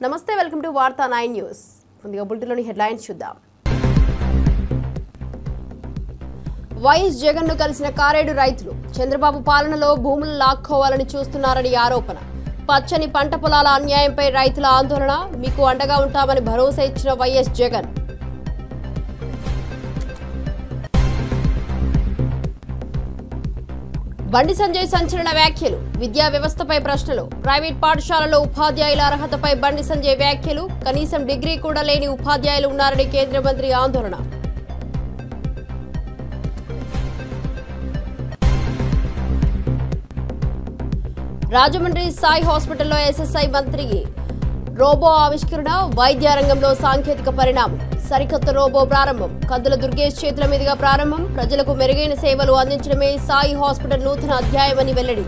నమస్తే, welcome to వార్తా 9 news. ముందుగా బులెటిన్లోని హెడ్లైన్స్ చూద్దాం. వైఎస్ జగన్ ను కలిసిన కారేడు రైతులు చంద్రబాబు పాలనలో భూములు లాక్కోవాలని చూస్తున్నారని ఆరోపణ. పచ్చని పంట పొలాల అన్యాయంపై రైతుల ఆందోళన, మీకు అండగా ఉంటామని భరోసా ఇచ్చిన వైఎస్ జగన్. బండి సంజయ్ సంచలన వ్యాఖ్యలు, విద్యా వ్యవస్థపై ప్రశ్నలు. ప్రైవేట్ పాఠశాలలో ఉపాధ్యాయుల అర్హతపై బండి సంజయ్ వ్యాఖ్యలు, కనీసం డిగ్రీ కూడా లేని ఉపాధ్యాయులు ఉన్నారని కేంద్ర మంత్రి ఆందోళన. రాజమండ్రి సాయి హాస్పిటల్లో ఎస్ఎస్ఐ మంత్రి రోబో ఆవిష్కరణ, వైద్య రంగంలో సాంకేతిక పరిణామం. సరికొత్త రోబో ప్రారంభం, కందుల దుర్గేష్ చేతుల మీదుగా ప్రారంభం. ప్రజలకు మెరుగైన సేవలు అందించడమే సాయి హాస్పిటల్ నూతన అధ్యాయమని వెల్లడి.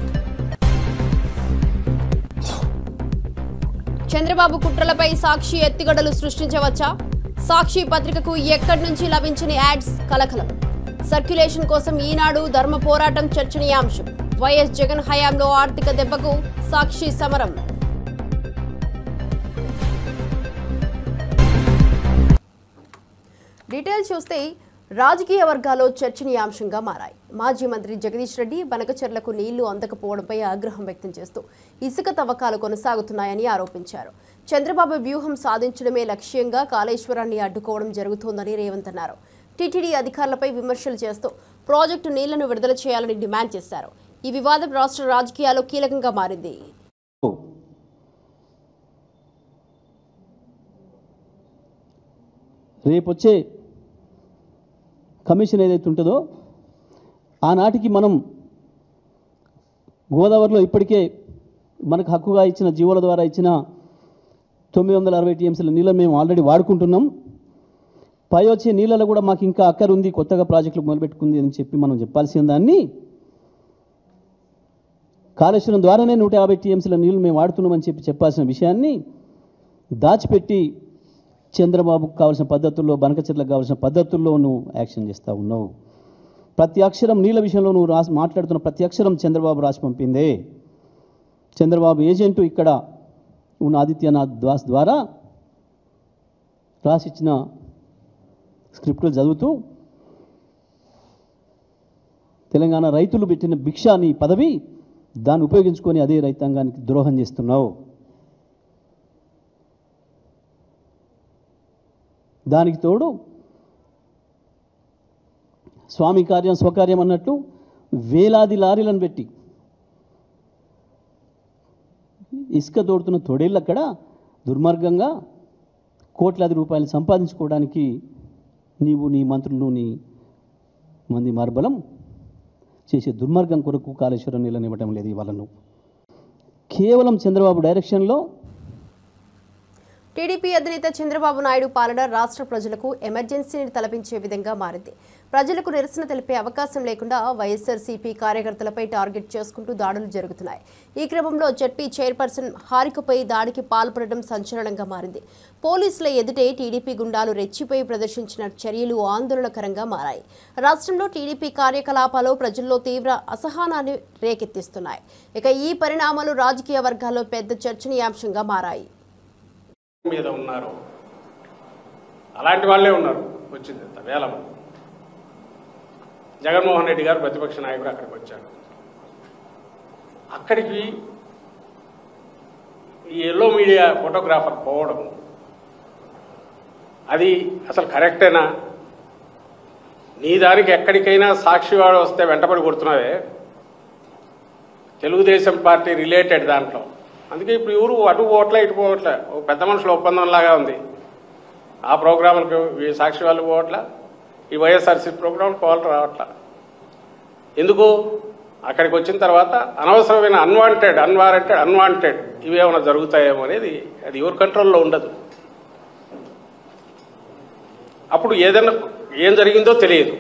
చంద్రబాబు కుట్రలపై సాక్షి ఎత్తుగడలు సృష్టించవచ్చా? సాక్షి పత్రికకు ఎక్కడి నుంచి లభించని యాడ్స్ కలకలం. సర్క్యులేషన్ కోసం ఈనాడు ధర్మ పోరాటం చర్చనీయాంశం. వైఎస్ జగన్ హయాంలో ఆర్థిక దెబ్బకు సాక్షి సమరం. డీటెయిల్స్ చూస్తే రాజకీయ వర్గాల్లో చర్చనీయాంశంగా మారాయి. మాజీ మంత్రి జగదీష్ రెడ్డి బనకచెర్లకు నీళ్లు అందకపోవడంపై ఆగ్రహం వ్యక్తం చేస్తూ ఇసుక తవ్వకాలు కొనసాగుతున్నాయని ఆరోపించారు. చంద్రబాబు వ్యూహం సాధించడమే లక్ష్యంగా కాళేశ్వరాన్ని అడ్డుకోవడం జరుగుతోందని రేవంత్ అన్నారు. టీటీడీ అధికారులపై విమర్శలు చేస్తూ ప్రాజెక్టు నీళ్లను విడుదల చేయాలని డిమాండ్ చేశారు. ఈ వివాదం రాష్ట్ర రాజకీయాల్లో కీలకంగా మారింది. రేపొచ్చే కమిషన్ ఏదైతే ఉంటుందో ఆనాటికి మనం గోదావరిలో ఇప్పటికే మనకు హక్కుగా ఇచ్చిన జీవోల ద్వారా ఇచ్చిన 960 టీఎంసీల నీళ్ళని మేము ఆల్రెడీ వాడుకుంటున్నాం. పై వచ్చే నీళ్ళలో కూడా మాకు ఇంకా అక్కర ఉంది, కొత్తగా ప్రాజెక్టులు మొదలుపెట్టుకుంది అని చెప్పి మనం చెప్పాల్సిన దాన్ని కాళేశ్వరం ద్వారానే 150 టీఎంసీల నీళ్ళు మేము వాడుతున్నామని చెప్పాల్సిన విషయాన్ని దాచిపెట్టి చంద్రబాబుకు కావాల్సిన పద్ధతుల్లో, బనకచెర్లకు కావాల్సిన పద్ధతుల్లో నువ్వు యాక్షన్ చేస్తూ ఉన్నావు. ప్రతి అక్షరం నీళ్ళ విషయంలో నువ్వు మాట్లాడుతున్న ప్రతి అక్షరం చంద్రబాబు రాసి పంపిందే. చంద్రబాబు ఏజెంటు ఇక్కడ ఉన్న ఆదిత్యనాథ్ దాస్ ద్వారా రాసిచ్చిన స్క్రిప్టులు చదువుతూ తెలంగాణ రైతులు పెట్టిన భిక్ష నీ పదవి, దాన్ని ఉపయోగించుకొని అదే రైతాంగానికి ద్రోహం చేస్తున్నావు. దానికి తోడు స్వామి కార్యం స్వకార్యం అన్నట్టు వేలాది లారీలను పెట్టి ఇసుక తోడుతున్న తొడేళ్ళు అక్కడ దుర్మార్గంగా కోట్లాది రూపాయలు సంపాదించుకోవడానికి నీవు, నీ మంత్రులు, నీ మంది మార్బలం చేసే దుర్మార్గం కొరకు కాళేశ్వరం నీళ్ళని ఇవ్వటం లేదు. ఇవాళ నువ్వు కేవలం చంద్రబాబు డైరెక్షన్లో టీడీపీ అధినేత చంద్రబాబు నాయుడు పాలన రాష్ట్ర ప్రజలకు ఎమర్జెన్సీని తలపించే విధంగా మారింది. ప్రజలకు నిరసన తెలిపే అవకాశం లేకుండా వైఎస్ఆర్సీపీ కార్యకర్తలపై టార్గెట్ చేసుకుంటూ దాడులు జరుగుతున్నాయి. ఈ క్రమంలో జడ్పీ చైర్పర్సన్ హారికపై దాడికి పాల్పడడం సంచలనంగా మారింది. పోలీసుల ఎదుటే టీడీపీ గుండాలు రెచ్చిపోయి ప్రదర్శించిన చర్యలు ఆందోళనకరంగా మారాయి. రాష్ట్రంలో టీడీపీ కార్యకలాపాలు ప్రజల్లో తీవ్ర అసహనాన్ని రేకెత్తిస్తున్నాయి. ఇక ఈ పరిణామాలు రాజకీయ వర్గాల్లో పెద్ద చర్చనీయాంశంగా మారాయి. మీద ఉన్నారు, అలాంటి వాళ్ళే ఉన్నారు. వచ్చింది ఎంత వేల మంది. జగన్మోహన్ రెడ్డి గారు ప్రతిపక్ష నాయకుడు అక్కడికి వచ్చాడు. అక్కడికి ఈ ఎల్లో మీడియా ఫోటోగ్రాఫర్ పోవడం అది అసలు కరెక్టేనా? నీ దానికి ఎక్కడికైనా సాక్షివాడు వస్తే వెంటబడి కొడుతున్నావే. తెలుగుదేశం పార్టీ రిలేటెడ్ దాంట్లో. అందుకే ఇప్పుడు ఎవరు అటు పోవట్లే ఇటు పోవట్లే. ఒక పెద్ద మనుషుల ఒప్పందం లాగా ఉంది. ఆ ప్రోగ్రాంలకు సాక్షి వాళ్ళు పోవట్లా, ఈ వైఎస్ఆర్సీ ప్రోగ్రాంలు పోవాలి రావట్లా. ఎందుకు? అక్కడికి వచ్చిన తర్వాత అనవసరమైన అన్వాంటెడ్ ఇవేమైనా జరుగుతాయేమో అనేది అది ఎవరి కంట్రోల్లో ఉండదు. అప్పుడు ఏదైనా ఏం జరిగిందో తెలియదు.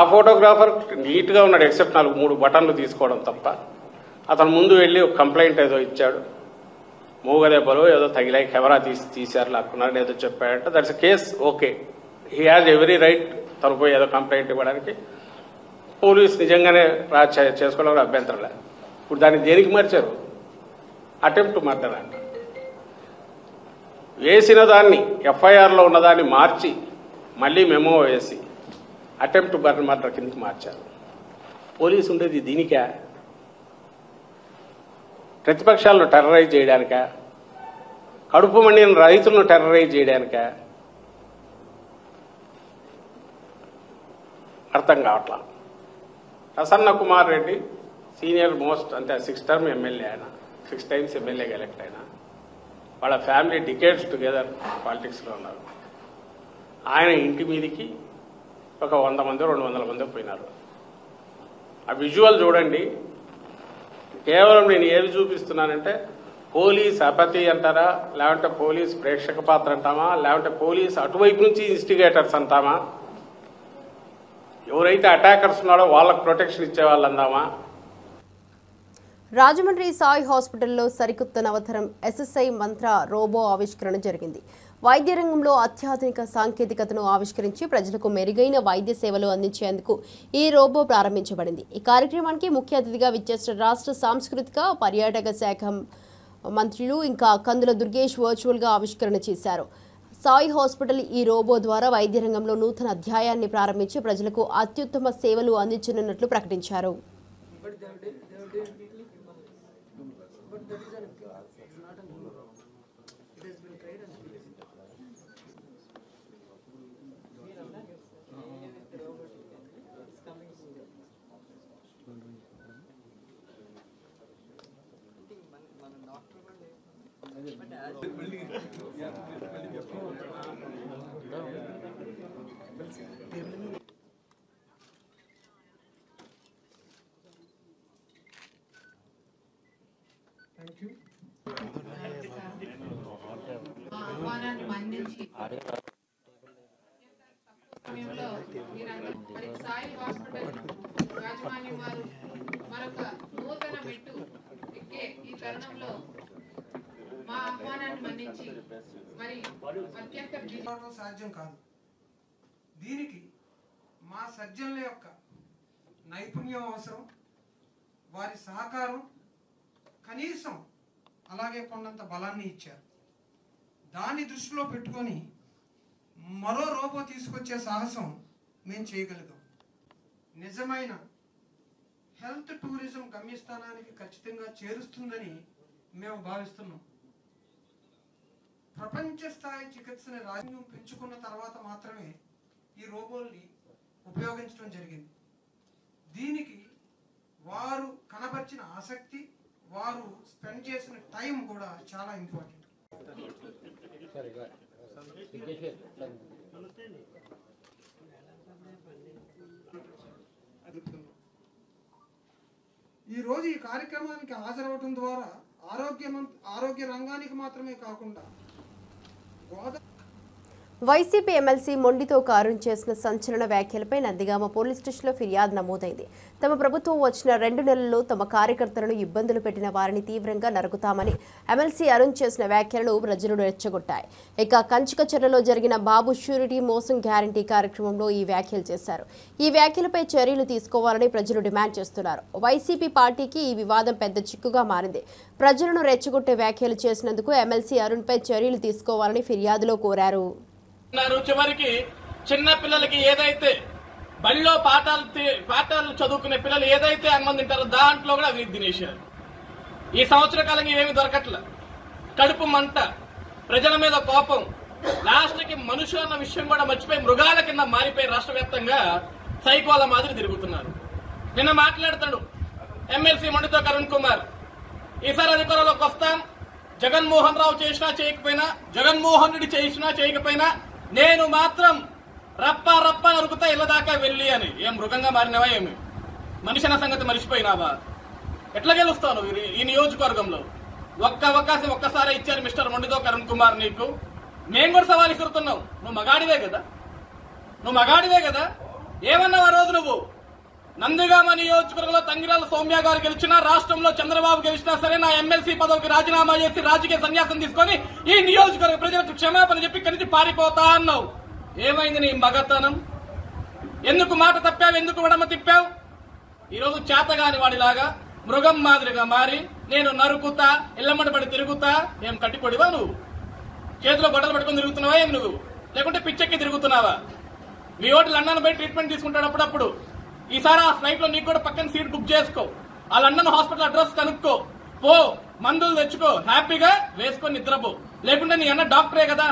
ఆ ఫోటోగ్రాఫర్ నీట్గా ఉన్నాడు, ఎక్సెప్ట్ 4-3 బటన్లు తీసుకోవడం తప్ప. అతను ముందు వెళ్ళి ఒక కంప్లైంట్ ఏదో ఇచ్చాడు, మూగదెబ్బలు ఏదో తగిలాయి, కెమెరా తీశారు, లాక్కున్నారని ఏదో చెప్పాడంటే that's a case. Okay, he has every right తను పోయి ఏదో కంప్లైంట్ ఇవ్వడానికి. పోలీస్ నిజంగానే చేసుకోవడం అభ్యంతరం లేదు. ఇప్పుడు దాన్ని దేనికి మార్చారు? అటెంప్ట్ మర్డర్ అంట. వేసిన దాన్ని ఎఫ్ఐఆర్లో ఉన్నదాన్ని మార్చి మళ్ళీ మెమో వేసి అటెంప్ట్ మర్డర్ కిందకి మార్చారు. పోలీసు ఉండేది దీనికా? ప్రతిపక్షాలను టెర్రరైజ్ చేయడానికా? కడుపు మండిన రైతులను టెర్రరైజ్ చేయడానికా? అర్థం కావట్లా. ప్రసన్న కుమార్ రెడ్డి సీనియర్ మోస్ట్, అంటే 6 టర్మ్ ఎమ్మెల్యే, ఆయన 6 టైమ్స్ ఎమ్మెల్యేగా ఎలక్ట్ అయినా. వాళ్ళ ఫ్యామిలీ డికేడ్స్ టుగెదర్ పాలిటిక్స్లో ఉన్నారు. ఆయన ఇంటి మీదికి ఒక 100 మంది 200 మంది పోయినారు. ఆ విజువల్ చూడండి. కేవలం నేను ఏది చూపిస్తున్నానంటే పోలీస్ అపతి అంటారా, లేకుంటే పోలీస్ ప్రేక్షక పాత్ర అంటామా, లేకుంటే పోలీస్ అటువైపు నుంచి ఇన్స్టిగేటర్స్ అంటామా, ఎవరైతే అటాకర్స్ ఉన్నాడో వాళ్ళకు ప్రొటెక్షన్ ఇచ్చే వాళ్ళు అందామా? రాజమండ్రి సాయి హాస్పిటల్లో సరికొత్త నవతరం ఎస్ఎస్ఐ మంత్ర రోబో ఆవిష్కరణ జరిగింది. వైద్య రంగంలో అత్యాధునిక సాంకేతికతను ఆవిష్కరించి ప్రజలకు మెరుగైన వైద్య సేవలు అందించేందుకు ఈ రోబో ప్రారంభించబడింది. ఈ కార్యక్రమానికి ముఖ్య అతిథిగా విచ్చేసిన రాష్ట్ర సాంస్కృతిక పర్యాటక శాఖ మంత్రులు ఇంకా కందుల దుర్గేష్ వర్చువల్గా ఆవిష్కరణ చేశారు. సాయి హాస్పిటల్ ఈ రోబో ద్వారా వైద్య రంగంలో నూతన అధ్యాయాన్ని ప్రారంభించి ప్రజలకు అత్యుత్తమ సేవలు అందించనున్నట్లు ప్రకటించారు. సాయి హాస్పిటల్ యాజమాన్యం వారు మరొక నూతన మెట్టు ఎక్కే ఈ తరుణంలో మా ఆహ్వానాన్ని మన్నించి మరి అత్యంత సాధ్యం కాదు. దీనికి మా సర్జన్ల యొక్క నైపుణ్యం అవసరం, వారి సహకారం, కనీసం అలాగే కొండంత బలాన్ని ఇచ్చారు. దాన్ని దృష్టిలో పెట్టుకొని మరో రోబో తీసుకొచ్చే సాహసం మేము చేయగలిగాం. నిజమైన హెల్త్ టూరిజం గమ్యస్థానానికి ఖచ్చితంగా చేరుస్తుందని మేము భావిస్తున్నాం. ప్రపంచ స్థాయి చికిత్సని రాజ్యం పెంచుకున్న తర్వాత మాత్రమే ఈ రోబోల్ని ఉపయోగించడం జరిగింది. దీనికి వారు కనబర్చిన ఆసక్తి, వారు స్పెండ్ చేసిన టైం కూడా చాలా ఇంపార్టెంట్. ఈరోజు ఈ కార్యక్రమానికి హాజరవడం ద్వారా ఆరోగ్య రంగానికి మాత్రమే కాకుండా వైసీపీ ఎమ్మెల్సీ మొండితో కారుణ్ చేసిన సంచలన వ్యాఖ్యలపై నందిగామ పోలీస్ స్టేషన్లో ఫిర్యాదు నమోదైంది. తమ ప్రభుత్వం వచ్చిన 2 నెలల్లో తమ కార్యకర్తలను ఇబ్బందులు పెట్టిన వారిని తీవ్రంగా నరుకుతామని ఎమ్మెల్సీ అరుణ్ చేసిన వ్యాఖ్యలను ప్రజలు రెచ్చగొట్టాయి. ఇక కంచికచర్లలో జరిగిన బాబు షూరిటీ మోసం గ్యారంటీ కార్యక్రమంలో ఈ వ్యాఖ్యలు చేశారు. ఈ వ్యాఖ్యలపై చర్యలు తీసుకోవాలని ప్రజలు డిమాండ్ చేస్తున్నారు. వైసీపీ పార్టీకి ఈ వివాదం పెద్ద చిక్కుగా మారింది. ప్రజలను రెచ్చగొట్టే వ్యాఖ్యలు చేసినందుకు ఎమ్మెల్సీ అరుణ్పై చర్యలు తీసుకోవాలని ఫిర్యాదులో కోరారు. చివరికి చిన్న పిల్లలకి ఏదైతే బడిలో పాఠాలు చదువుకునే పిల్లలు ఏదైతే అన్నం తింటారో దాంట్లో కూడా అవినీతి తినేశారు. ఈ సంవత్సర కాలంగా ఏమీ దొరకట్ల. కడుపు మంట, ప్రజల మీద కోపం, లాస్ట్ కి మనుషులు అన్న విషయం కూడా మర్చిపోయి మృగాల కింద మారిపోయి రాష్ట్ర వ్యాప్తంగా సైకోల మాదిరి తిరుగుతున్నారు. నిన్న మాట్లాడుతాడు ఎమ్మెల్సీ మొండితో కరుణ్ కుమార్, ఈసారి అధికారంలోకి వస్తాం, జగన్మోహన్ రావు చేసినా చేయకపోయినా, జగన్మోహన్ రెడ్డి చేసినా చేయకపోయినా నేను మాత్రం రప్ప నరుకుతా ఇళ్ళ దాకా వెళ్ళి అని. ఏం మృగంగా మారినవా? ఏమి మనిషి అన్న సంగతి మర్చిపోయినావా? ఎట్లా గెలుస్తావు నువ్వు ఈ నియోజకవర్గంలో? ఒక్క అవకాశం ఒక్కసారి ఇచ్చారు మిస్టర్ మొండితో కరుణ్ కుమార్ నీకు. మేము కూడా సవాల్ ఇస్తున్నావు. నువ్వు మగాడివే కదా. ఏమన్నావు ఆ రోజు నువ్వు? నందిగామ నియోజకవర్గంలో తంగిరాల సౌమ్య గారు గెలిచినా, రాష్ట్రంలో చంద్రబాబు గెలిచినా సరే నా ఎమ్మెల్సీ పదవికి రాజీనామా చేసి రాజకీయ సన్యాసం తీసుకొని ఈ నియోజకవర్గ ప్రజలకు క్షమాపణ చెప్పి ఇక్కడి నుంచి పారిపోతా అన్నావు. ఏమైంది నీ మగతనం? ఎందుకు మాట తప్పావు? ఎందుకు వడమ తిప్పావు? ఈరోజు చేతగాని వాడిలాగా మృగం మాదిరిగా మారి నేను నరుకుతా, ఇళ్లమ్మడి పడి తిరుగుతా. ఏం కట్టిపొడివా నువ్వు? చేతిలో గొడవలు పట్టుకొని తిరుగుతున్నావా ఏమి నువ్వు, లేకుంటే పిచ్చెక్కి తిరుగుతున్నావా? మీ ఓటు లండన్ పోయి ట్రీట్మెంట్ తీసుకుంటాడు అప్పుడప్పుడు. ఈసారి ఆ ఫ్లైట్ లో నీకు కూడా పక్కన సీట్ బుక్ చేసుకో, ఆ లండన్ హాస్పిటల్ అడ్రస్ కనుక్కో, పో మందులు తెచ్చుకో, హ్యాపీగా వేసుకొని నిద్రపో. లేకుంటే నీ అన్న డాక్టరే కదా,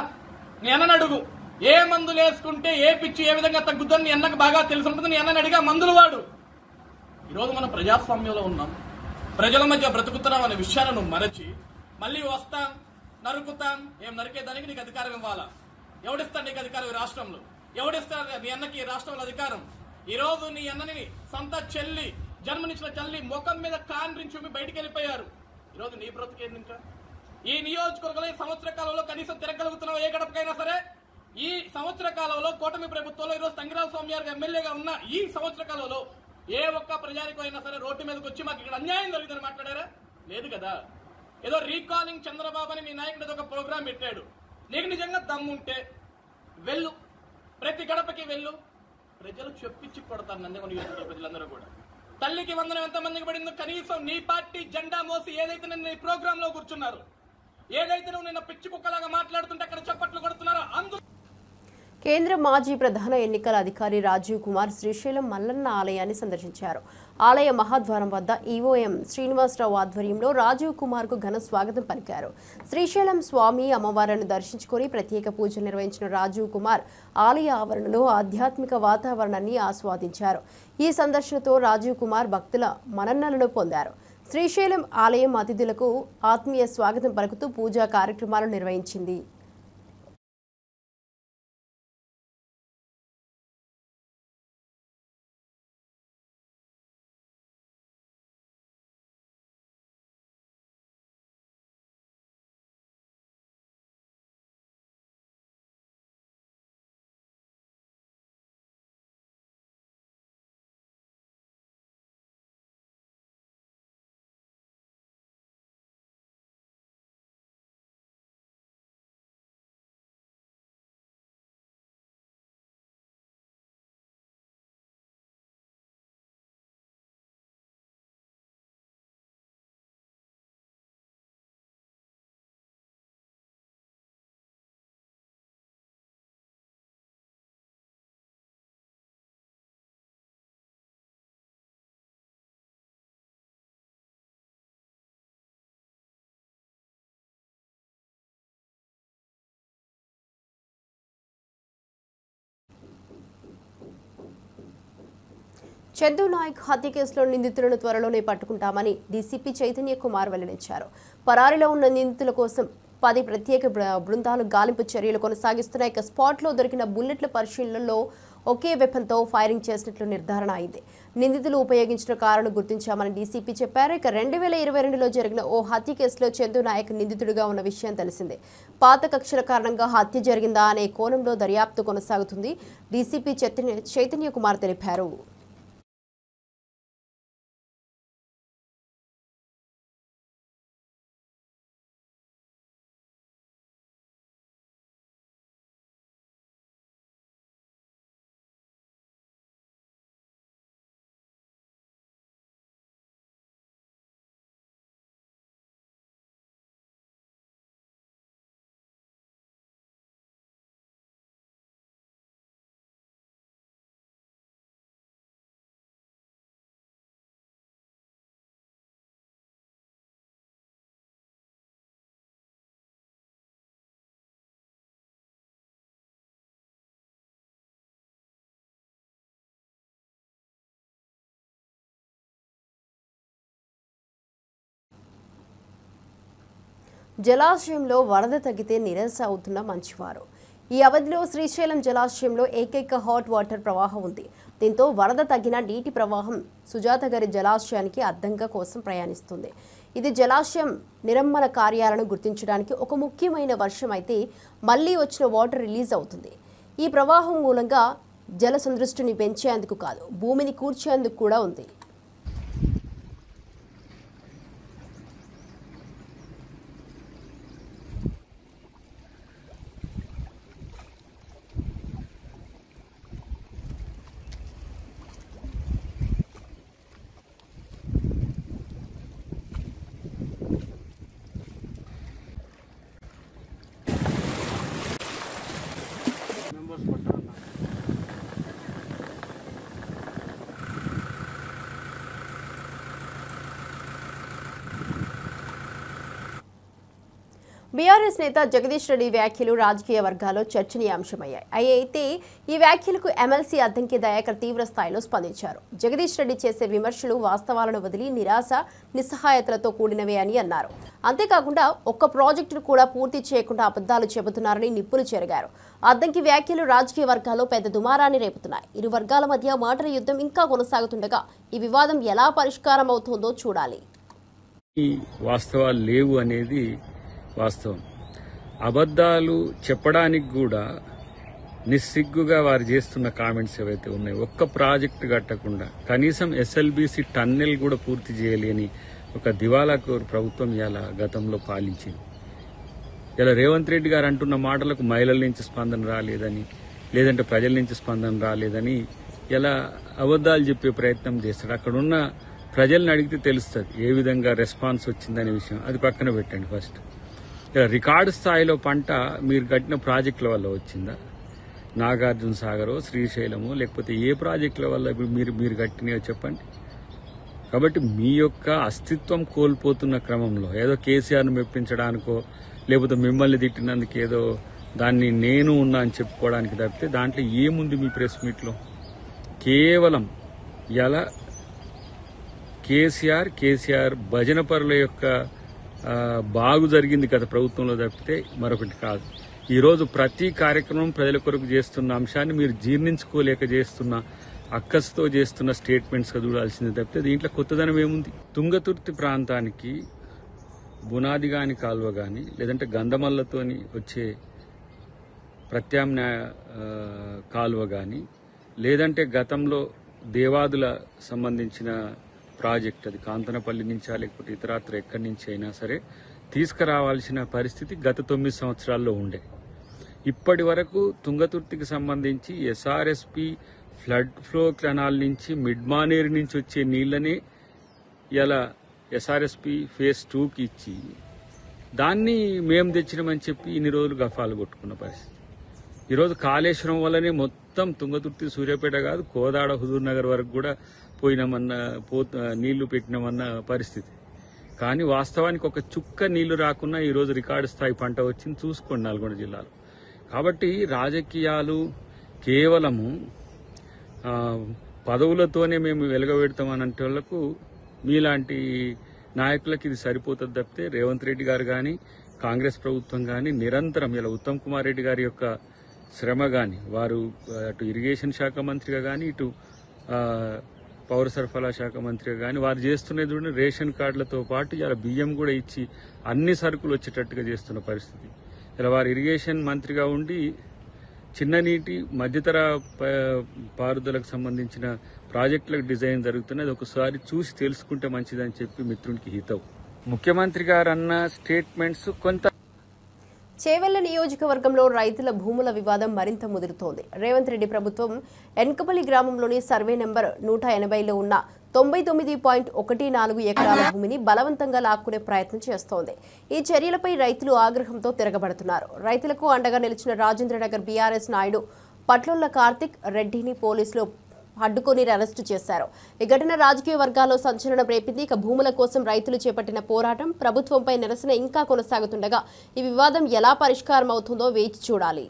నీ అన్నని అడుగు ఏ మందులు వేసుకుంటే ఏ పిచ్చి ఏ విధంగా తగ్గుద్దని నీ అన్నకు బాగా తెలిసి ఉంటుంది. నీ అన్నని అడిగా మందులు వాడు. ఈరోజు మనం ప్రజాస్వామ్యంలో ఉన్నాం, ప్రజల మధ్య బ్రతుకుతున్నాం అనే విషయాన్ని నువ్వు మరచి మళ్ళీ వస్తాం నరుకుతాం. ఏం నరికేదానికి నీకు అధికారం ఇవ్వాలా? ఎవడిస్తాడు నీకు అధికారం ఈ రాష్ట్రంలో? ఎవడిస్తాడు నీ అన్నకి ఈ రాష్ట్రంలో అధికారం? ఈ రోజు నీ అన్నని సొంత చెల్లి, జన్మనిచ్చిన చెల్లి ముఖం మీద కాండ్రించి బయటికి వెళ్ళిపోయారు. ఈరోజు నీ బ్రతుకేంది? ఇంకా ఈ నియోజకవర్గంలో ఈ సంవత్సర కాలంలో కనీసం తిరగలుగుతున్నావు ఏ గడపకైనా సరే? ఈ సంవత్సర కాలంలో కూటమి ప్రభుత్వంలో ఈరోజు తంగిరాల స్వామి గారు ఎమ్మెల్యేగా ఉన్న ఈ సంవత్సర కాలంలో ఏ ఒక్క ప్రజానికో అయినా సరే రోడ్డు మీదకి వచ్చి మాకు ఇక్కడ అన్యాయం జరుగుతుందని మాట్లాడారా? లేదు కదా. ఏదో రీకాలింగ్ చంద్రబాబు అని మీ నాయకుడు ఒక ప్రోగ్రాం పెట్టాడు. నీకు నిజంగా దమ్ముంటే వెళ్ళు, ప్రతి గడపకి వెళ్ళు. ప్రజలు చెప్పించి కొడతారు నందికొండ నియోజకవర్గ ప్రజలందరూ కూడా. తల్లికి వందనం ఎంతమందికి పడిందో కనీసం నీ పార్టీ జెండా మోసి ఏదైతే నిన్న ఈ ప్రోగ్రామ్ లో కూర్చున్నారు, ఏదైతే నువ్వు నిన్న పిచ్చి కుక్కలాగా మాట్లాడుతుంటే అక్కడ చప్పట్లు కొడుతున్నారో అందుకు. కేంద్ర మాజీ ప్రధాన ఎన్నికల అధికారి రాజీవ్ కుమార్ శ్రీశైలం మల్లన్న ఆలయాన్ని సందర్శించారు. ఆలయ మహాద్వారం వద్ద ఈవోఎం శ్రీనివాసరావు ఆధ్వర్యంలో రాజీవ్ కుమార్ కు ఘన స్వాగతం పలికారు. శ్రీశైలం స్వామి అమ్మవారిని దర్శించుకుని ప్రత్యేక పూజలు నిర్వహించిన రాజీవ్ కుమార్ ఆలయ ఆవరణలో ఆధ్యాత్మిక వాతావరణాన్ని ఆస్వాదించారు. ఈ సందర్శనతో రాజీవ్ కుమార్ భక్తుల మన్ననలను పొందారు. శ్రీశైలం ఆలయం అతిథులకు ఆత్మీయ స్వాగతం పలుకుతూ పూజా కార్యక్రమాలు నిర్వహించింది. చందు నాయక్ హత్య కేసులో నిందితులను త్వరలోనే పట్టుకుంటామని డీసీపీ చైతన్య కుమార్ వెల్లడించారు. పరారీలో ఉన్న నిందితుల కోసం 10 ప్రత్యేక బృందాలు గాలింపు చర్యలు కొనసాగిస్తున్నాయి. ఇక స్పాట్లో దొరికిన బుల్లెట్ల పరిశీలనలో ఒకే వెపన్తో ఫైరింగ్ చేసినట్లు నిర్ధారణ అయింది. నిందితులు ఉపయోగించిన కారును గుర్తించామని డీసీపీ చెప్పారు. ఇక 2022లో జరిగిన ఓ హత్య కేసులో చందు నాయక్ నిందితుడిగా ఉన్న విషయం తెలిసిందే. పాత కక్షల కారణంగా హత్య జరిగిందా అనే కోణంలో దర్యాప్తు కొనసాగుతుంది డీసీపీ చైతన్య కుమార్ తెలిపారు. జలాశయంలో వరద తగ్గితే నిరాశ అవుతున్న మంచివారు. ఈ అవధిలో శ్రీశైలం జలాశయంలో ఏకైక హాట్ వాటర్ ప్రవాహం ఉంది. దీంతో వరద తగ్గిన నీటి ప్రవాహం సుజాతగారి జలాశయానికి అద్దంగా కోసం ప్రయాణిస్తుంది. ఇది జలాశయం నిరమ్మల కార్యాలను గుర్తించడానికి ఒక ముఖ్యమైన వర్షం అయితే మళ్లీ వచ్చిన వాటర్ రిలీజ్ అవుతుంది. ఈ ప్రవాహం మూలంగా జల సందృష్టిని పెంచేందుకు కాదు, భూమిని కూర్చేందుకు కూడా ఉంది. బీఆర్ఎస్ నేత జగదీష్ రెడ్డి వ్యాఖ్యలు రాజకీయ వర్గాల్లో చర్చనీయాంశమయ్యాయి. అయితే ఈ వ్యాఖ్యలకు ఎమ్మెల్సీ అద్దంకి దయాకర్ తీవ్ర స్థాయిలో స్పందించారు. జగదీష్ రెడ్డి చేసే విమర్శలు వాస్తవాలను వదిలి నిరాశ నిస్సహాయతలతో కూడినవే అని అన్నారు. అంతేకాకుండా ఒక్క ప్రాజెక్టును కూడా పూర్తి చేయకుండా అబద్ధాలు చెబుతున్నారని నిప్పులు చెరిగారు. అద్దంకి వ్యాఖ్యలు రాజకీయ వర్గాల్లో పెద్ద దుమారాన్ని రేపుతున్నాయి. ఇరు వర్గాల మధ్య మాటల యుద్ధం ఇంకా కొనసాగుతుండగా ఈ వివాదం ఎలా పరిష్కారం అవుతుందో చూడాలి. వాస్తవాలు లేవు అనేది వాస్తవం. అబద్ధాలు చెప్పడానికి కూడా నిస్సిగ్గుగా వారు చేస్తున్న కామెంట్స్ ఏవైతే ఉన్నాయో, ఒక్క ప్రాజెక్టు కట్టకుండా కనీసం ఎస్ఎల్బీసీ టన్నెల్ కూడా పూర్తి చేయలేని ఒక దివాలాకోరు ప్రభుత్వం ఇలా గతంలో పాలించింది. ఇలా రేవంత్ రెడ్డి గారు అంటున్న మాటలకు మహిళల నుంచి స్పందన రాలేదని, లేదంటే ప్రజల నుంచి స్పందన రాలేదని ఇలా అబద్ధాలు చెప్పే ప్రయత్నం చేస్తాడు. అక్కడున్న ప్రజల్ని అడిగితే తెలుస్తుంది ఏ విధంగా రెస్పాన్స్ వచ్చిందనే విషయం. అది పక్కన పెట్టండి. ఫస్ట్ ఇలా రికార్డు స్థాయిలో పంట మీరు కట్టిన ప్రాజెక్టుల వల్ల వచ్చిందా? నాగార్జున సాగరో, శ్రీశైలమో, లేకపోతే ఏ ప్రాజెక్టుల వల్ల మీరు కట్టినాయో చెప్పండి. కాబట్టి మీ యొక్క అస్తిత్వం కోల్పోతున్న క్రమంలో ఏదో కేసీఆర్ను మెప్పించడానికో, లేకపోతే మిమ్మల్ని తిట్టినందుకు ఏదో దాన్ని నేను ఉన్నా అని చెప్పుకోవడానికి తప్పితే దాంట్లో ఏముంది మీ ప్రెస్ మీట్లో? కేవలం ఎలా కేసీఆర్ భజన పరుల యొక్క బాగు జరిగింది గత ప్రభుత్వంలో తప్పితే మరొకటి కాదు. ఈరోజు ప్రతి కార్యక్రమం ప్రజల కొరకు చేస్తున్న అంశాన్ని మీరు జీర్ణించుకోలేక చేస్తున్న అక్కసుతో చేస్తున్న స్టేట్మెంట్స్గా చూడాల్సింది తప్పితే దీంట్లో కొత్తదనం ఏముంది? తుంగతుర్తి ప్రాంతానికి బునాదిగాని కాలువ కానీ, లేదంటే గంధమల్లతోని వచ్చే ప్రత్యామ్నాయ కాలువ కానీ, లేదంటే గతంలో దేవాదుల సంబంధించిన ప్రాజెక్ట్, అది కాంతనపల్లి నుంచా లేకపోతే ఇతరత్ర ఎక్కడి నుంచి అయినా సరే తీసుకురావాల్సిన పరిస్థితి గత 9 సంవత్సరాల్లో ఉండే. ఇప్పటి వరకు తుంగతుర్తికి సంబంధించి ఎస్ఆర్ఎస్పి ఫ్లడ్ ఫ్లో కెనాల్ నుంచి మిడ్ మానేరు నుంచి వచ్చే నీళ్లనే ఇలా ఎస్ఆర్ఎస్పి ఫేజ్ 2కి ఇచ్చి దాన్ని మేము తెచ్చినామని చెప్పి ఇన్ని రోజులు గఫాలు కొట్టుకున్న పరిస్థితి. ఈరోజు కాళేశ్వరం వల్లనే మొత్తం తుంగతుర్తి, సూర్యాపేట కాదు కోదాడ, హుజూర్ నగర్ వరకు కూడా నీళ్లు పెట్టినామన్న పరిస్థితి. కానీ వాస్తవానికి ఒక చుక్క నీళ్లు రాకున్నా ఈరోజు రికార్డు స్థాయి పంట వచ్చింది. చూసుకోండి నల్గొండ జిల్లాలో. కాబట్టి రాజకీయాలు కేవలము పదవులతోనే మేము వెలగబెడతామనంటే వాళ్లకు, మీలాంటి నాయకులకు ఇది సరిపోతుంది తప్పితే రేవంత్ రెడ్డి గారు కానీ, కాంగ్రెస్ ప్రభుత్వం కానీ నిరంతరం ఇలా ఉత్తమ్ కుమార్ రెడ్డి గారి యొక్క శ్రమ కానీ, వారు అటు ఇరిగేషన్ శాఖ మంత్రిగా కానీ, ఇటు పౌర సరఫరా శాఖ మంత్రిగా కానీ వారు చేస్తున్నది చూడండి. రేషన్ కార్డులతో పాటు ఇలా బియ్యం కూడా ఇచ్చి అన్ని సరుకులు వచ్చేటట్టుగా చేస్తున్న పరిస్థితి. ఇలా వారు ఇరిగేషన్ మంత్రిగా ఉండి చిన్న నీటి మధ్యతర పారుదలకు సంబంధించిన ప్రాజెక్టులకు డిజైన్ జరుగుతున్నది ఒకసారి చూసి తెలుసుకుంటే మంచిదని చెప్పి మిత్రునికి హితవు. ముఖ్యమంత్రి గారు అన్న స్టేట్మెంట్స్ కొంత. చేవెళ్ల నియోజకవర్గంలో రైతుల భూముల వివాదం మరింత ముదురుతోంది. రేవంత్ రెడ్డి ప్రభుత్వం ఎన్కపల్లి గ్రామంలోని సర్వే నెంబర్ 180లో ఉన్న 99.14 ఎకరాల భూమిని బలవంతంగా లాక్కునే ప్రయత్నం చేస్తోంది. ఈ చర్యలపై రైతులు ఆగ్రహంతో తిరగబడుతున్నారు. రైతులకు అండగా నిలిచిన రాజేంద్రనగర్ బీఆర్ఎస్ నాయుడు పట్లొల్ల కార్తిక్ రెడ్డిని పోలీసులు అడ్డుకొని అరెస్టు చేశారు. ఈ ఘటన రాజకీయ వర్గాల్లో సంచలనం రేపింది. ఇక భూముల కోసం రైతులు చేపట్టిన పోరాటం, ప్రభుత్వంపై నిరసన ఇంకా కొనసాగుతుండగా ఈ వివాదం ఎలా పరిష్కారం అవుతుందో వేచి చూడాలి.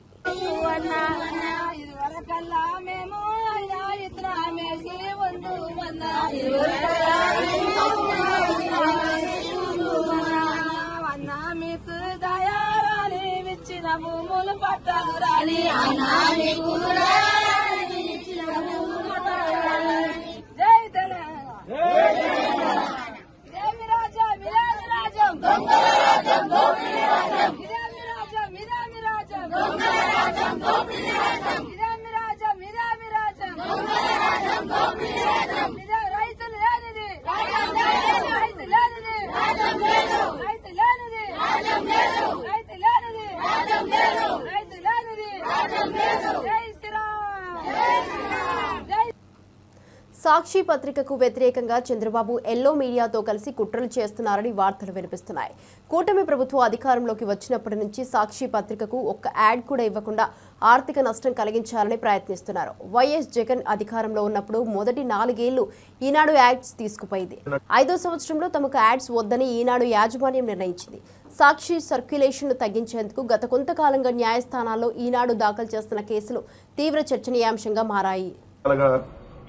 సాక్షి పత్రికకు వ్యతిరేకంగా చంద్రబాబు ఎల్లో మీడియాతో కలిసి కుట్రలు చేస్తున్నారని వార్తలు వినిపిస్తున్నాయి. కూటమి ప్రభుత్వం అధికారంలోకి వచ్చినప్పటి నుంచి సాక్షి పత్రికకు ఒక్క యాడ్ కూడా ఇవ్వకుండా ఆర్థిక నష్టం కలిగించాలని ప్రయత్నిస్తున్నారు. వైఎస్ జగన్ అధికారంలో ఉన్నప్పుడు మొదటి 4 ఏళ్లు ఈనాడు యాడ్స్ తీసుకుపోయింది. 5వ సంవత్సరంలో తమకు యాడ్స్ వద్దని ఈనాడు యాజమాన్యం నిర్ణయించింది. సాక్షి సర్క్యులేషన్ను తగ్గించేందుకు గత కొంతకాలంగా న్యాయస్థానాల్లో ఈనాడు దాఖలు చేస్తున్న కేసులు తీవ్ర చర్చనీయాంశంగా మారాయి.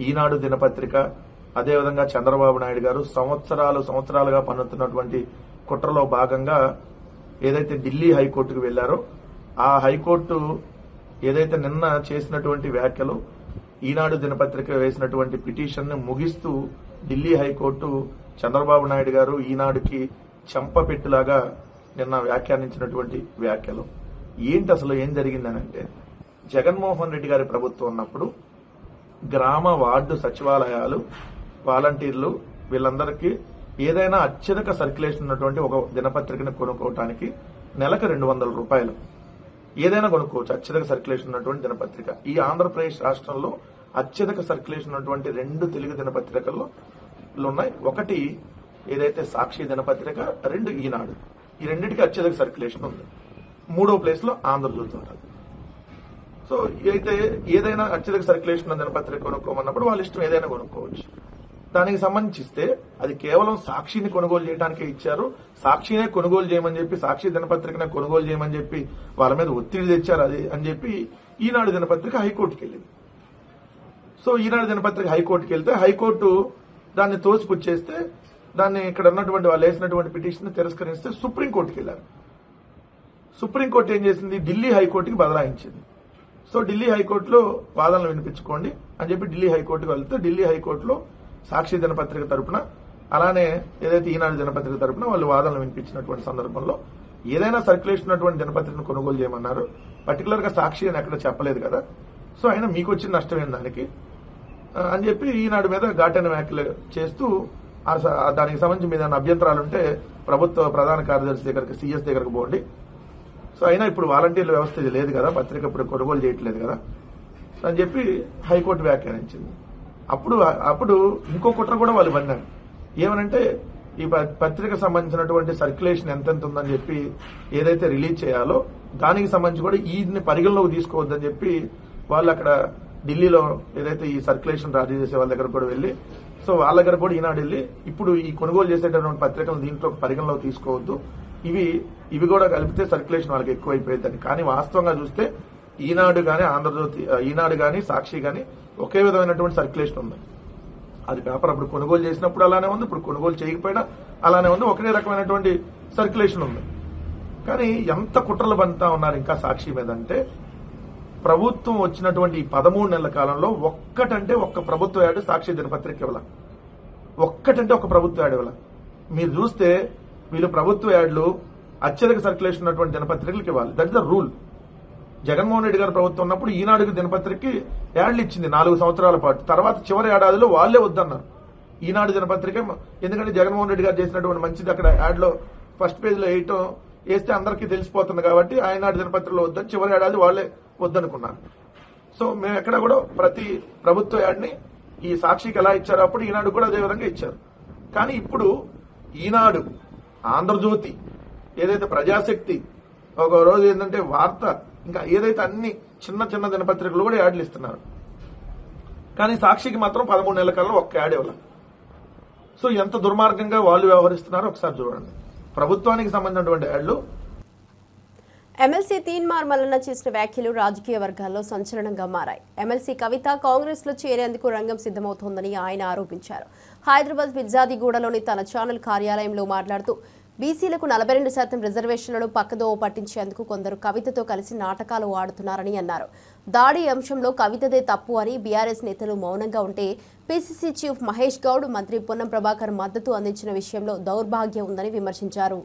ఈనాడు దినపత్రిక అదేవిధంగా చంద్రబాబు నాయుడు గారు సంవత్సరాలుగా పన్నుతున్నటువంటి కుట్రలో భాగంగా ఏదైతే ఢిల్లీ హైకోర్టుకు వెళ్లారో ఆ హైకోర్టు ఏదైతే నిన్న చేసినటువంటి వ్యాఖ్యలు ఈనాడు దినపత్రిక వేసినటువంటి పిటిషన్ ని ముగిస్తూ ఢిల్లీ హైకోర్టు చంద్రబాబు నాయుడు గారు ఈనాడుకి చెంపపెట్టులాగా నిన్న వ్యాఖ్యానించినటువంటి వ్యాఖ్యలు ఏంటి, అసలు ఏం జరిగిందనంటే జగన్మోహన్ రెడ్డి గారి ప్రభుత్వం ఉన్నప్పుడు గ్రామ వార్డు సచివాలయాలు వాలంటీర్లు వీళ్ళందరికీ ఏదైనా అత్యధిక సర్క్యులేషన్ ఉన్నటువంటి ఒక దినపత్రికను కొనుక్కోవటానికి నెలకు 200 రూపాయలు ఏదైనా కొనుక్కోవచ్చు. అత్యధిక సర్క్యులేషన్ ఉన్నటువంటి దినపత్రిక ఈ ఆంధ్రప్రదేశ్ రాష్ట్రంలో అత్యధిక సర్క్యులేషన్ ఉన్నటువంటి 2 తెలుగు దినపత్రికల్లో ఉన్నాయి. ఒకటి ఏదైతే సాక్షి దినపత్రిక, 2 ఈనాడు. ఈ రెండింటికి అత్యధిక సర్క్యులేషన్ ఉంది. 3వ ప్లేస్ లో ఆంధ్రజ్యోతి ఉంటుంది. సో అయితే ఏదైనా అత్యధిక సర్క్యులేషన్ ఉన్న దినపత్రిక కొనుక్కోమన్నప్పుడు వాళ్ళ ఇష్టం ఏదైనా కొనుక్కోవచ్చు. దానికి సంబంధించిస్తే అది కేవలం సాక్షిని కొనుగోలు చేయడానికే ఇచ్చారు. సాక్షినే కొనుగోలు చేయమని చెప్పి, సాక్షి దినపత్రికనే కొనుగోలు చేయమని చెప్పి వాళ్ళ మీద ఒత్తిడి తెచ్చారు. అది అని చెప్పి ఈనాడు దినపత్రిక హైకోర్టుకి వెళ్ళింది. సో ఈనాడు దినపత్రిక హైకోర్టుకి వెళ్తే హైకోర్టు దాన్ని తోసిపుచ్చేస్తే దాన్ని ఇక్కడ ఉన్నటువంటి వాళ్ళు వేసినటువంటి పిటిషన్ తిరస్కరిస్తే సుప్రీంకోర్టుకి వెళ్లారు. సుప్రీంకోర్టు ఏం చేసింది, ఢిల్లీ హైకోర్టుకి బదలాయించింది. సో ఢిల్లీ హైకోర్టులో వాదనలు వినిపించుకోండి అని చెప్పి ఢిల్లీ హైకోర్టుకు వెళ్తే ఢిల్లీ హైకోర్టులో సాక్షి దినపత్రిక తరపున అలానే ఏదైతే ఈనాడు దినపత్రిక తరపున వాళ్ళు వాదనలు వినిపించినటువంటి సందర్భంలో ఏదైనా సర్క్యులేషన్ ఉన్నటువంటి దినపత్రికను కొనుగోలు చేయమన్నారు. పర్టికులర్ గా సాక్షి అని ఎక్కడ చెప్పలేదు కదా. సో అయినా మీకు వచ్చిన నష్టం ఏంటి దానికి అని చెప్పి ఈనాడు మీద ఘాటైన వ్యాఖ్యలు చేస్తూ దానికి సంబంధించి మీద అభ్యంతరాలుంటే ప్రభుత్వ ప్రధాన కార్యదర్శి దగ్గరకు, సీఎస్ దగ్గరకు పోండి. సో అయినా ఇప్పుడు వాలంటీర్ల వ్యవస్థ ఇది లేదు కదా, పత్రిక ఇప్పుడు కొనుగోలు చేయట్లేదు కదా అని చెప్పి హైకోర్టు వ్యాఖ్యానించింది. అప్పుడు ఇంకో కుట్ర కూడా వాళ్ళు పన్నారు. ఏమనంటే ఈ పత్రిక సంబంధించినటువంటి సర్క్యులేషన్ ఎంతెంత ఉందని చెప్పి ఏదైతే రిలీజ్ చేయాలో దానికి సంబంధించి కూడా ఈని పరిగణలోకి తీసుకోవద్దని చెప్పి వాళ్ళు అక్కడ ఢిల్లీలో ఏదైతే ఈ సర్క్యులేషన్ రాజీ చేసే వాళ్ళ దగ్గర కూడా వెళ్లి, సో వాళ్ళ దగ్గర కూడా ఈనాడు వెళ్లి ఇప్పుడు ఈ కొనుగోలు చేసేటటువంటి పత్రికలు దీంట్లో పరిగణలోకి తీసుకోవద్దు, ఇవి కూడా కలిపితే సర్క్యులేషన్ వాళ్ళకి ఎక్కువైపోయిందని. కానీ వాస్తవంగా చూస్తే ఈనాడు గాని ఆంధ్రజ్యోతి, ఈనాడు గాని సాక్షి గాని ఒకే విధమైనటువంటి సర్క్యులేషన్ ఉంది. అది పేపర్ అప్పుడు కొనుగోలు చేసినప్పుడు అలానే ఉంది, ఇప్పుడు కొనుగోలు చేయకపోయినా అలానే ఉంది, ఒకే రకమైనటువంటి సర్క్యులేషన్ ఉంది. కానీ ఎంత కుట్రలు బంతా ఉన్నారు ఇంకా సాక్షి మీద అంటే, ప్రభుత్వం వచ్చినటువంటి ఈ 13 నెలల కాలంలో ఒక్క ప్రభుత్వ యాడ్ సాక్షి దినపత్రిక ఇవ్వాల, ఒక్క ప్రభుత్వ యాడ్ ఇవ్వాల. మీరు చూస్తే వీళ్ళు ప్రభుత్వ యాడ్లు అత్యధిక సర్క్యులేషన్ ఉన్నటువంటి దినపత్రికలకు ఇవ్వాలి. That is the rule. Jaganmohan Reddy గారి ప్రభుత్వం ఉన్నప్పుడు ఈనాడుకి దినపత్రికకి యాడ్లు ఇచ్చింది 4 సంవత్సరాల పాటు. తర్వాత చివరి ఏడాదిలో వాళ్లే వద్దన్నారు ఈనాడు దినపత్రిక. ఎందుకంటే జగన్మోహన్ రెడ్డి గారు చేసినటువంటి మంచిది అక్కడ యాడ్ లో ఫస్ట్ పేజ్ లో వేస్తే అందరికీ తెలిసిపోతుంది కాబట్టి ఈనాడు దినపత్రికలో వద్దని చివరి ఏడాది వాళ్లే వద్దనుకున్నారు. సో మేము ఎక్కడ కూడా ప్రతి ప్రభుత్వ యాడ్ని ఈ సాక్షికి ఎలా ఇచ్చారో అప్పుడు ఈనాడు కూడా అదే విధంగా ఇచ్చారు. కానీ ఇప్పుడు ఈనాడు, ఆంధ్రజ్యోతి, ఏదైతే ప్రజాశక్తి, ఒక రోజు ఏంటంటే వార్త, ఇంకా ఏదైతే అన్ని చిన్న దినపత్రికలు కూడా యాడ్లు ఇస్తున్నారు. కానీ సాక్షికి మాత్రం 13 నెలల కాలంలో ఒక్క యాడ్ ఇవ్వాలి. సో ఎంత దుర్మార్గంగా వాళ్ళు వ్యవహరిస్తున్నారో ఒకసారి చూడండి. ప్రభుత్వానికి సంబంధించినటువంటి యాడ్లు. ఎమ్మెల్సీ తీన్మార్ మల్లన్న చేసిన వ్యాఖ్యలు రాజకీయ వర్గాల్లో సంచలనంగా మారాయి. ఎమ్మెల్సీ కవిత కాంగ్రెస్ లో చేరేందుకు రంగం సిద్ధమవుతోందని ఆయన ఆరోపించారు. హైదరాబాద్ బిర్జాదిగూడలోని తన ఛానల్ కార్యాలయంలో మాట్లాడుతూ బీసీలకు 42% రిజర్వేషన్లను పక్కదోవ పట్టించేందుకు కొందరు కవితతో కలిసి నాటకాలు ఆడుతున్నారని అన్నారు. దాడి అంశంలో కవితదే తప్పు అని బీఆర్ఎస్ నేతలు మౌనంగా ఉంటే పీసీసీ చీఫ్ మహేష్ గౌడ్, మంత్రి పొన్నం ప్రభాకర్ మద్దతు అందించిన విషయంలో దౌర్భాగ్యం ఉందని విమర్శించారు.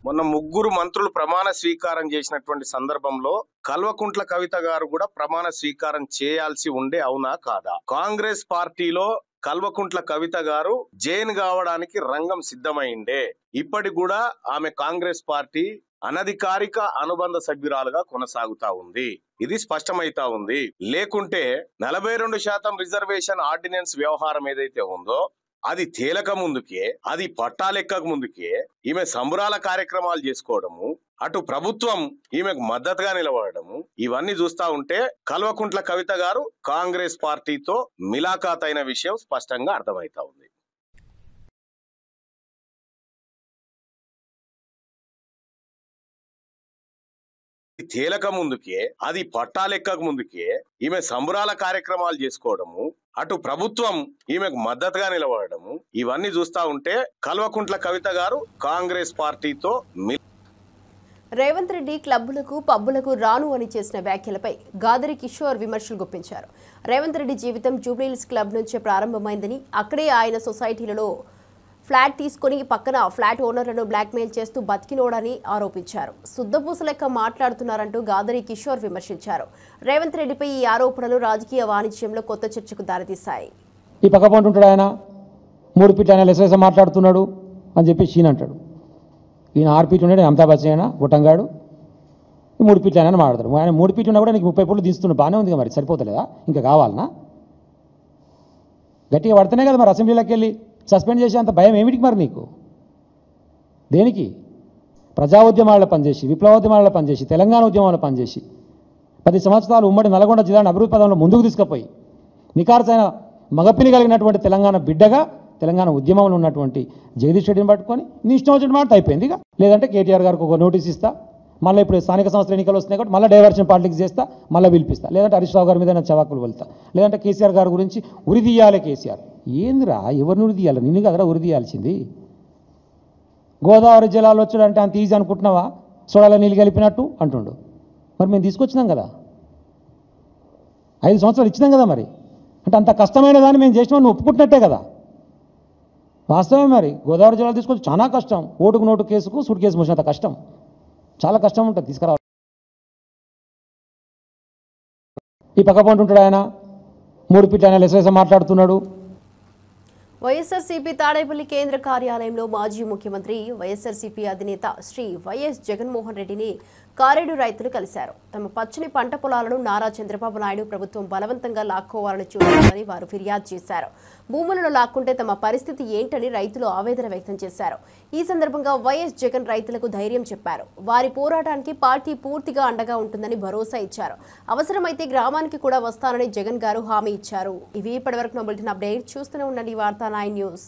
మొన్న ముగ్గురు మంత్రులు ప్రమాణ స్వీకారం చేసినటువంటి సందర్భంలో కల్వకుంట్ల కవిత గారు కూడా ప్రమాణ స్వీకారం చేయాల్సి ఉండే, అవునా కాదా? కాంగ్రెస్ పార్టీలో కల్వకుంట్ల కవిత గారు జైన్ కావడానికి రంగం సిద్ధమైండే. ఇప్పటి కూడా ఆమె కాంగ్రెస్ పార్టీ అనధికారిక అనుబంధ సభ్యురాలుగా కొనసాగుతా ఉంది. ఇది స్పష్టమైతా ఉంది. లేకుంటే 42% రిజర్వేషన్ ఆర్డినెన్స్ వ్యవహారం ఏదైతే ఉందో అది తేలక ముందుకే, అది పట్టాలెక్కక ముందుకే ఈమె సంబరాల కార్యక్రమాలు చేసుకోవడము, అటు ప్రభుత్వం ఈమెకు మద్దతుగా నిలబడము, ఇవన్నీ చూస్తా ఉంటే కల్వకుంట్ల కవిత గారు కాంగ్రెస్ పార్టీతో మిలాఖాత్ అయిన విషయం స్పష్టంగా అర్థమైతా ఉంది. తేలక ముందుకే, అది పట్టాలెక్కక ముందుకే ఈమె సంబరాల కార్యక్రమాలు చేసుకోవడము, అటు ప్రభుత్వం ఈమెకు మద్దతుగా నిలబడము, ఇవన్నీ చూస్తా ఉంటే కల్వకుంట్ల కవిత గారు కాంగ్రెస్ పార్టీతో రేవంత్ రెడ్డి క్లబ్బులకు పబ్బులకు రాను అని చేసిన వ్యాఖ్యలపై గాదరి కిషోర్ విమర్శలు గుప్పించారు. రేవంత్ రెడ్డి జీవితం జూబ్లీహిల్స్ క్లబ్ నుంచే ప్రారంభమైందని, అక్కడే ఆయన సొసైటీలలో ఫ్లాట్ తీసుకుని పక్కన ఫ్లాట్ ఓనర్లను బ్లాక్మెయిల్ చేస్తూ బతికినోడని ఆరోపించారు. శుద్ధపూస లెక్క మాట్లాడుతున్నారంటూ గాదరి కిషోర్ విమర్శించారు. రేవంత్ రెడ్డిపై ఈ ఆరోపణలు రాజకీయ వాణిజ్యంలో కొత్త చర్చకు దారితీశాయి. ఈ పక్క పంటుంటాడు ఆయన 3 ఫీట్ ఆయన లెసలేస మాట్లాడుతున్నాడు అని చెప్పి షీన్ అంటాడు. ఈయన 6 ఫీట్ ఉన్నాడు, అమితాబ్ బచ్చన్ అయినా గుట్టంగాడు 3 ఫీట్లు ఆయన మాట్లాడతాడు. ఆయన 3 ఫీట్ ఉన్నా కూడా నీకు 30 ఫీట్లు తీస్తున్నాడు, బాగానే ఉంది. మరి సరిపోతలేదా? ఇంకా కావాలనా? గట్టిగా పడితేనే కదా మరి అసెంబ్లీలోకి వెళ్ళి సస్పెండ్ చేసే అంత భయం ఏమిటికి మరి నీకు? దేనికి? ప్రజా ఉద్యమాల్లో పనిచేసి, విప్లవోద్యమాల్లో పనిచేసి, తెలంగాణ ఉద్యమాల్లో పనిచేసి 10 సంవత్సరాలు ఉమ్మడి నల్గొండ జిల్లాను అభివృద్ధి పదంలో ముందుకు తీసుకుపోయి నికార్సైన మగపిని కలిగినటువంటి తెలంగాణ బిడ్డగా తెలంగాణ ఉద్యమంలో ఉన్నటువంటి జగదీష్ రెడ్డిని పట్టుకొని నీ ఇష్టం వచ్చిన మాట అయిపోయింది. ఇక లేదంటే కేటీఆర్ గారికి ఒక నోటీస్ ఇస్తా, మళ్ళీ ఇప్పుడు స్థానిక సంస్థల ఎన్నికలు వస్తున్నాయి కాబట్టి మళ్ళీ డైవర్షన్ పాలిటిక్స్ చేస్తా, మళ్ళీ పిలిపిస్తా, లేదంటే హరీష్ రావు గారి మీద చవాకులు వెళ్తా, లేదంటే కేసీఆర్ గారి గురించి ఉరి తీయాలి. కేసీఆర్ ఏందిరా, ఎవరిని ఉరి తీయాలి? నిన్ను కదరా ఉరి తీయాల్సింది. గోదావరి జలాలు వచ్చాడంటే అంత ఈజీ అనుకుంటున్నావా? సోడాలో నీళ్ళు కలిపినట్టు అంటుండు. మరి మేము తీసుకొచ్చినాం కదా, 5 సంవత్సరాలు ఇచ్చినాం కదా. మరి అంటే అంత కష్టమైన దాన్ని మేము చేసినా నువ్వు ఒప్పుకుంటున్నట్టే కదా. వాస్తవమే. మరి గోదావరి జలాలు తీసుకొచ్చి చాలా కష్టం. ఓటుకు నోటు కేసుకు సూట్ కేసు మోసినంత కష్టం, చాలా కష్టం ఉంటుంది తీసుకురావాలి. ఈ పక్క పంటుంటాడు ఆయన 3 ఫీట్ ఆయన లెసలేస మాట్లాడుతున్నాడు. వైఎస్ఆర్సీపీ తాడేపల్లి కేంద్ర కార్యాలయంలో మాజీ ముఖ్యమంత్రి వైఎస్ఆర్సీపీ అధినేత శ్రీ వైఎస్ జగన్మోహన్ రెడ్డిని కారేడు రైతులు కలిశారు. తమ పచ్చని పంట పొలాలను నారా చంద్రబాబు నాయుడు ప్రభుత్వం బలవంతంగా లాక్కోవాలని చూస్తుందని వారు ఫిర్యాదు చేశారు. భూములను లాక్కుంటే తమ పరిస్థితి ఏంటని రైతులు ఆవేదన వ్యక్తం చేశారు. ఈ సందర్భంగా వైఎస్ జగన్ రైతులకు ధైర్యం చెప్పారు. వారి పోరాటానికి పార్టీ పూర్తిగా అండగా ఉంటుందని భరోసా ఇచ్చారు. అవసరమైతే గ్రామానికి కూడా వస్తానని జగన్ గారు హామీ ఇచ్చారు. ఇవి ఇప్పటివరకు బులెటిన్ అప్డేట్. చూస్తూనే ఉండండి వార్తా 9 న్యూస్.